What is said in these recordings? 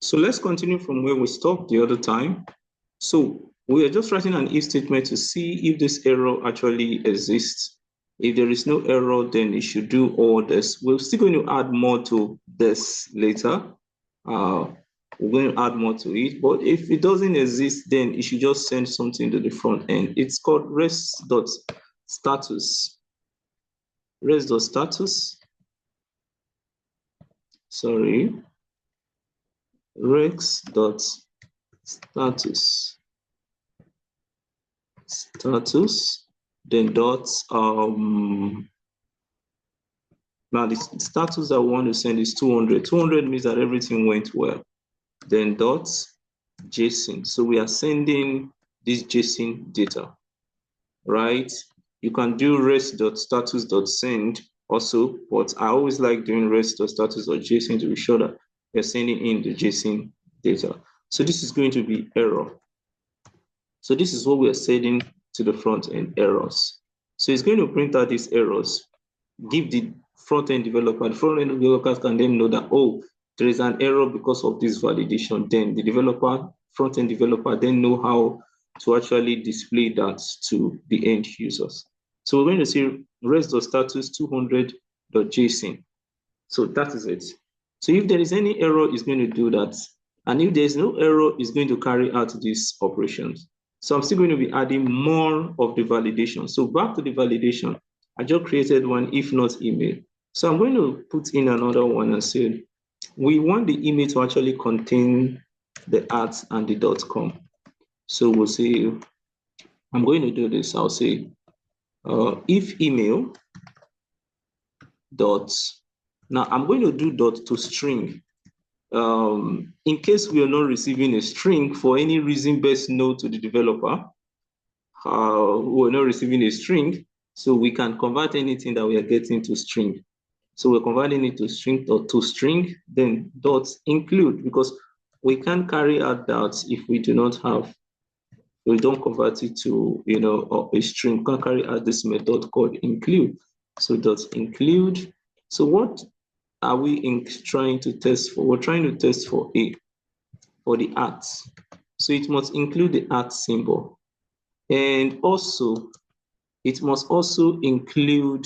So let's continue from where we stopped the other time. So we are just writing an if statement to see if this error actually exists. If there is no error, then it should do all this. We're still going to add more to this later. We're going to add more to it. But if it doesn't exist, then it should just send something to the front end. It's called rest.status. Rest.status. Sorry. Rex.status. Status, then dot now the status I want to send is 200. 200 means that everything went well. Then dot JSON. So we are sending this JSON data, right? You can do rest.status.send also, but I always like doing rest.status.json to be sure that you're sending in the JSON data. So this is going to be error. So this is what we are sending to the front end, errors. So it's going to print out these errors, give the front end developer, the front end developers can then know that, oh, there is an error because of this validation. Then the developer, front end developer, then know how to actually display that to the end users. So we're going to see rest.status 200.json. So that is it. So if there is any error, it's going to do that. And if there's no error, it's going to carry out these operations. So I'm still going to be adding more of the validation. So back to the validation, I just created one if not email. So I'm going to put in another one and say, we want the email to actually contain the @ and the .com. So we'll say, I'm going to do this. I'll say, if email dot, now I'm going to do dot to string. In case we are not receiving a string for any reason best known to the developer, we're not receiving a string, so we can convert anything that we are getting to string. So we're converting it to string, then dot include, because we can't carry out that if we do not have, we don't convert it to, a string. We can't carry out this method called include. So dot include. So what are we trying to test for? We're trying to test for the @. So it must include the @ symbol. And also, it must also include,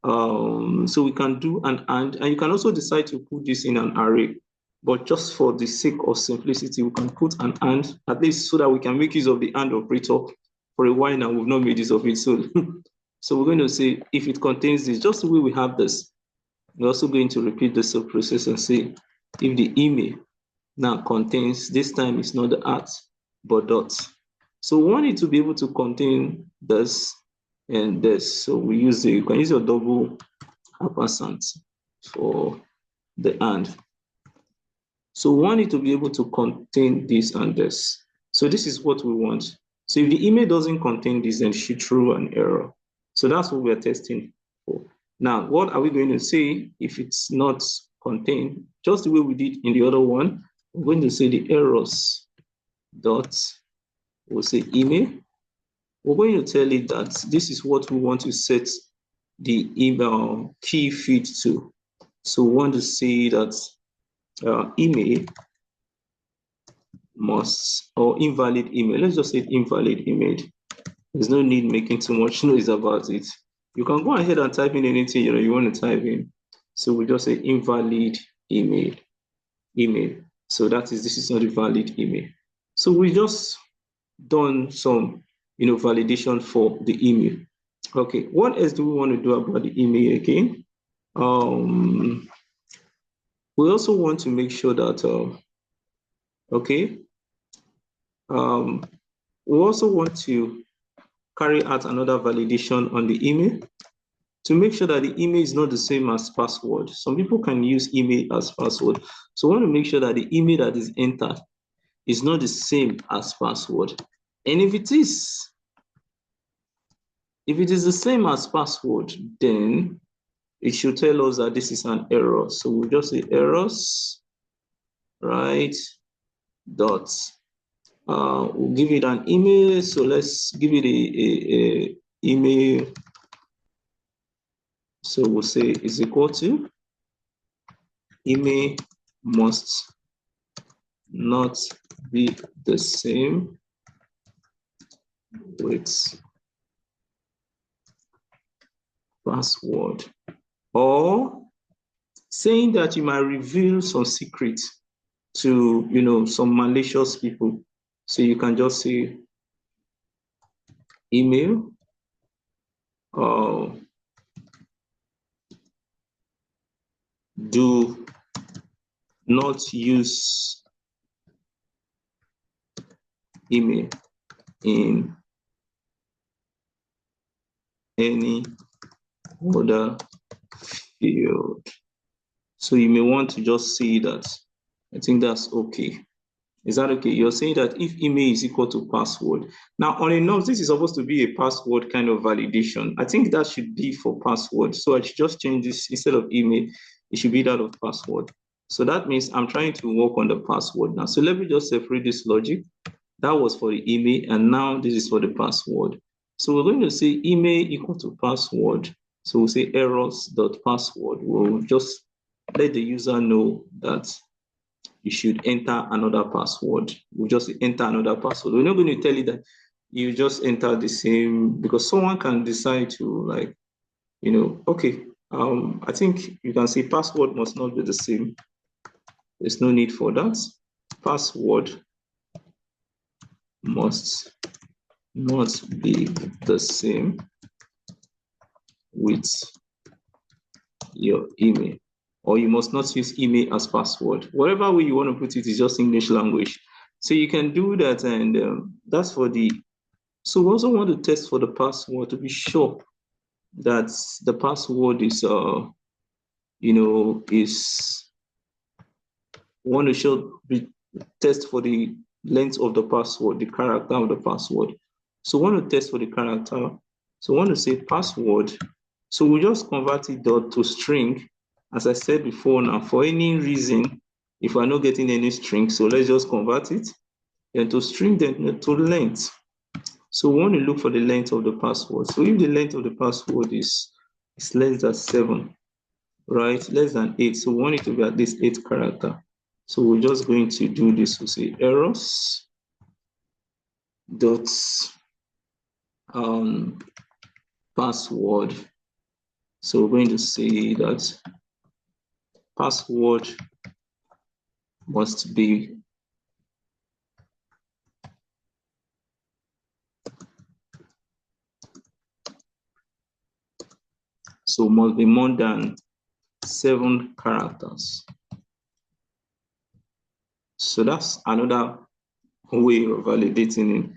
so we can do an and you can also decide to put this in an array. But just for the sake of simplicity, we can put an and, at least so that we can make use of the and operator. For a while now, we've not made use of it. So, so we're going to say, if it contains this, just the way we have this, we're also going to repeat the sub process and say, if the email now contains, this time it's not the @ but dot. So we want it to be able to contain this and this. So we use you can use your double ampersand for the and. So we want it to be able to contain this and this. So this is what we want. So if the email doesn't contain this, then it should throw an error. So that's what we're testing for. Now, what are we going to say if it's not contained? Just the way we did in the other one, we're going to say the errors dot, we'll say email. We're going to tell it that this is what we want to set the email key feed to. So we want to say that email must, or invalid email. Let's just say invalid email. There's no need making too much noise about it. You can go ahead and type in anything you want to type in. So we just say invalid email. So that is, this is not a valid email. So we just done some, validation for the email. Okay, what else do we want to do about the email again? We also want to make sure that, we also want to carry out another validation on the email to make sure that the email is not the same as password. Some people can use email as password. So we want to make sure that the email that is entered is not the same as password. And if it is the same as password, then it should tell us that this is an error. So we'll just say errors, right, dot. We'll give it an email. So let's give it a email. So we'll say is equal to email must not be the same with password, or saying that you might reveal some secrets to, you know, some malicious people. So you can just say email, do not use email in any other field. So you may want to just say that. I think that's okay. Is that okay? You're saying that if email is equal to password. Now, on a note, this is supposed to be a password kind of validation. I think that should be for password. So I should just change this. Instead of email, it should be that of password. So that means I'm trying to work on the password now. So let me just separate this logic. That was for the email, and now this is for the password. So we're going to say email equal to password. So we'll say errors.password. We'll just let the user know that you should enter another password. We'll just enter another password. We're not going to tell you that you just enter the same, because someone can decide to, like, you know, okay, I think you can say password must not be the same. There's no need for that. Password must not be the same with your email, or you must not use email as password. Whatever way you want to put it is just English language. So you can do that, and that's for the. So we also want to test for the password to be sure that the password is, you know, is. We want to show test for the length of the password, the character of the password. So we want to test for the character. So we want to say password. So we just convert it to string. As I said before, now for any reason, if we're not getting any string, so let's just convert it, and to string, then to length. So we want to look for the length of the password. So if the length of the password is less than 7, right, less than 8, so we want it to be at least 8 character. So we're just going to do this. We'll say errors dot password. So we're going to say that password must be must be more than 7 characters. So that's another way of validating it.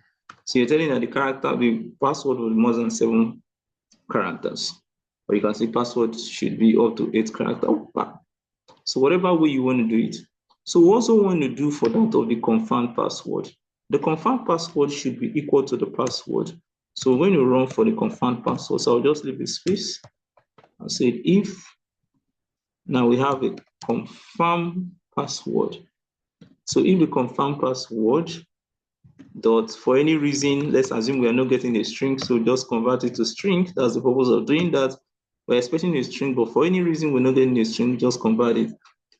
So you're telling that the password will be more than 7 characters. Or you can say password should be up to 8 characters. So whatever way you want to do it. So we also want to do for that of the confirmed password. The confirmed password should be equal to the password. So when you run for the confirmed password, so I'll just leave the space. I'll say if now we have a confirmed password. So if the confirmed password dot, for any reason, let's assume we are not getting a string, so just convert it to string. That's the purpose of doing that. We're expecting a string, but for any reason we're not getting a string, just convert it.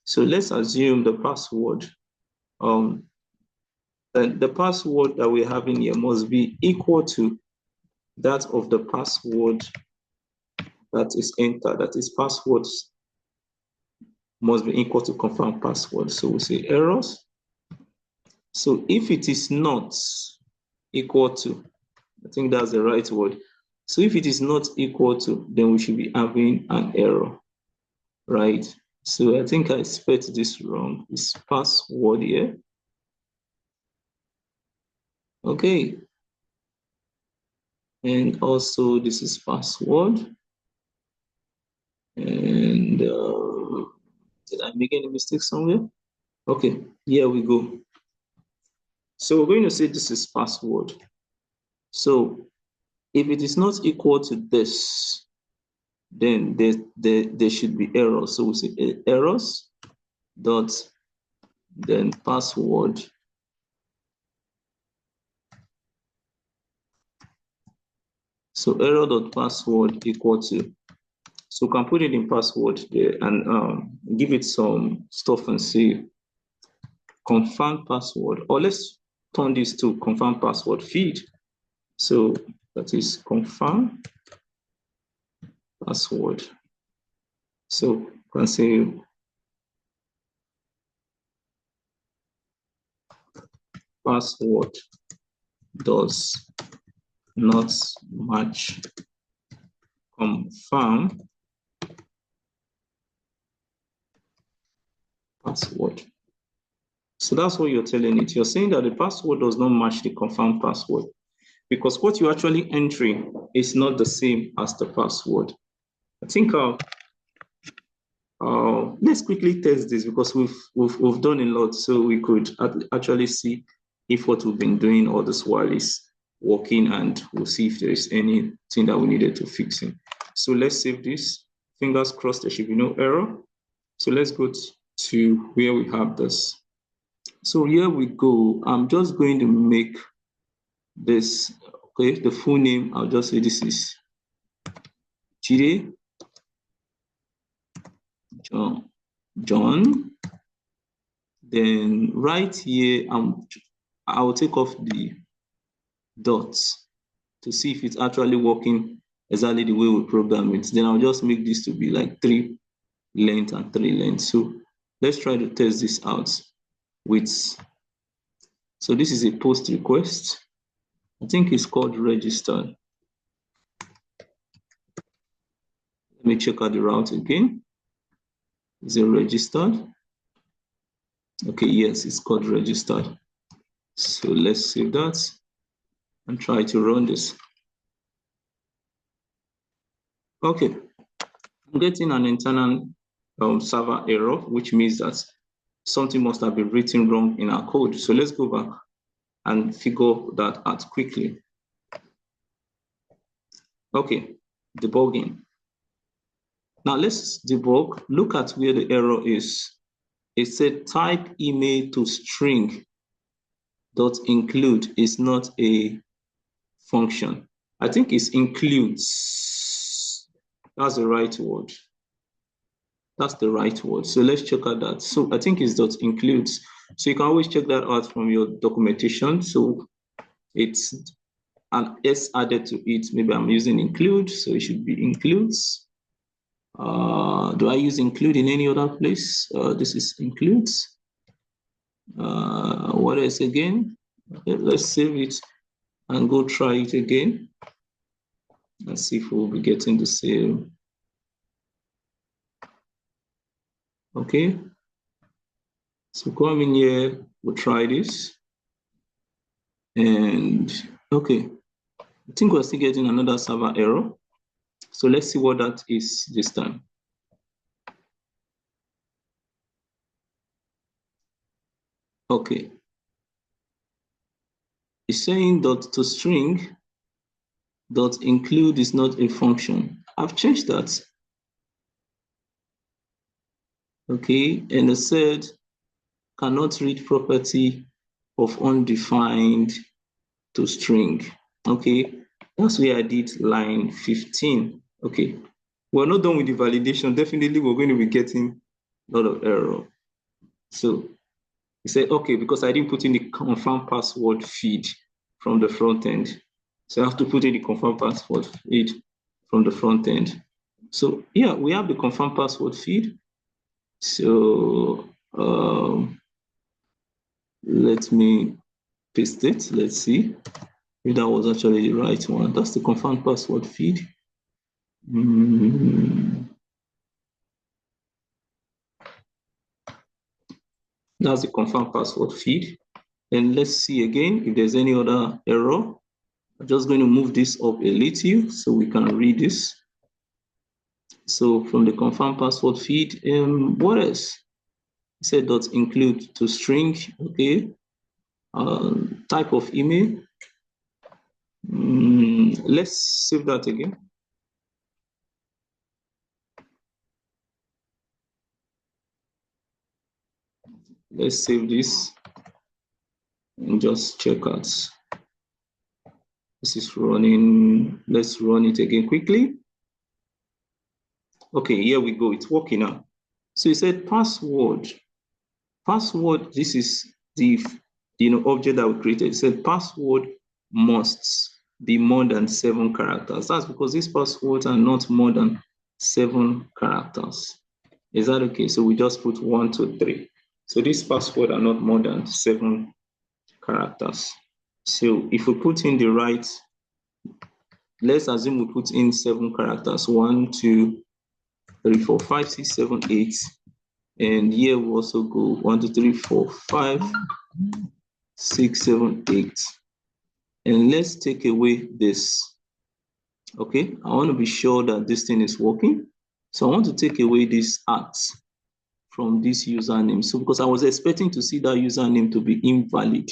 So let's assume the password, the password that we have in here must be equal to that of the password that is entered. That is, passwords must be equal to confirmed password. So we say errors. So if it is not equal to, I think that's the right word. So if it is not equal to, then we should be having an error, right? So I think I spelled this wrong. It's password here. Okay. And also this is password. And did I make any mistake somewhere? Okay, here we go. So we're going to say this is password. So if it is not equal to this, then there should be errors. So we say errors dot then password. So error dot password equal to. So we can put it in password there and give it some stuff and see confirm password, or let's turn this to confirm password feed. So that is confirm password. So you can say password does not match confirm password. So that's what you're telling it. You're saying that the password does not match the confirmed password because what you're actually entering is not the same as the password. I think let's quickly test this because we've done a lot, so we could actually see if what we've been doing all this while is working, and we'll see if there is anything that we needed to fix in. So let's save this. Fingers crossed there should be no error. So let's go to where we have this. So here we go. I'm just going to make this, okay, the full name. I'll just say this is Jide John. Then right here, I will take off the dots to see if it's actually working exactly the way we program it. Then I'll just make this to be like 3 length and 3 length. So let's try to test this out with, so this is a post request. I think it's called registered. Let me check out the route again. Is it registered? Okay, yes, it's called registered. So let's save that and try to run this. Okay, I'm getting an internal server error, which means that something must have been written wrong in our code. So let's go back and figure that out quickly. Okay, debugging. Now let's debug. Look at where the error is. It said type email to string dot include is not a function. I think it's includes. That's the right word. That's the right word. So let's check out that. So I think it's dot includes. So you can always check that out from your documentation. So it's an S added to it. Maybe I'm using include, so it should be includes. Do I use include in any other place? This is includes. What else again? Okay, let's save it and go try it again. Let's see if we'll be getting the same. Okay. So come in here, we'll try this. And okay, I think we're still getting another server error. So let's see what that is this time. Okay. It's saying dot to string dot include is not a function. I've changed that. Okay, and it said cannot read property of undefined to string. Okay, that's where I did line 15. Okay, we're not done with the validation. Definitely, we're going to be getting a lot of error. So he said, okay, because I didn't put in the confirm password feed from the front end. So I have to put in the confirm password feed from the front end. So yeah, we have the confirm password feed. So let me paste it. Let's see if that was actually the right one. That's the confirm password feed. That's the confirm password feed. And let's see again if there's any other error. I'm just going to move this up a little so we can read this. So from the confirm password feed, what else? It said dot include to string, okay. Type of email. Let's save that again. Let's save this and just check out. This is running. Let's run it again quickly. Okay, here we go. It's working now. So it said password. Password, this is the object that we created. It said password must be more than 7 characters. That's because these passwords are not more than 7 characters. Is that okay? So we just put 1, 2, 3. So these passwords are not more than 7 characters. So if we put in the right, let's assume we put in 7 characters. 1, 2, 3, 4, 5, 6, 7, 8. And here we also go 1, 2, 3, 4, 5, 6, 7, 8. And let's take away this. Okay, I want to be sure that this thing is working. So I want to take away this @ from this username. So because I was expecting to see that username to be invalid,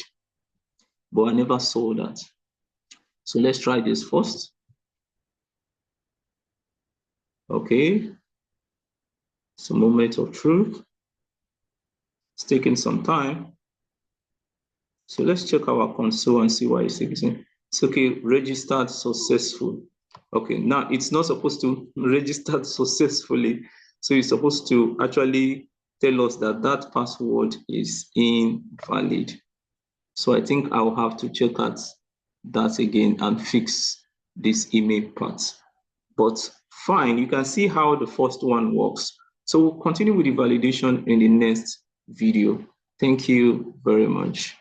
but I never saw that. So let's try this first. Okay, it's a moment of truth. It's taking some time. So let's check our console and see why it's existing. It's okay, registered successful. Okay, now it's not supposed to register successfully. So it's supposed to actually tell us that that password is invalid. So I think I'll have to check out that again and fix this email part. But fine, you can see how the first one works. So we'll continue with the validation in the next video. Thank you very much.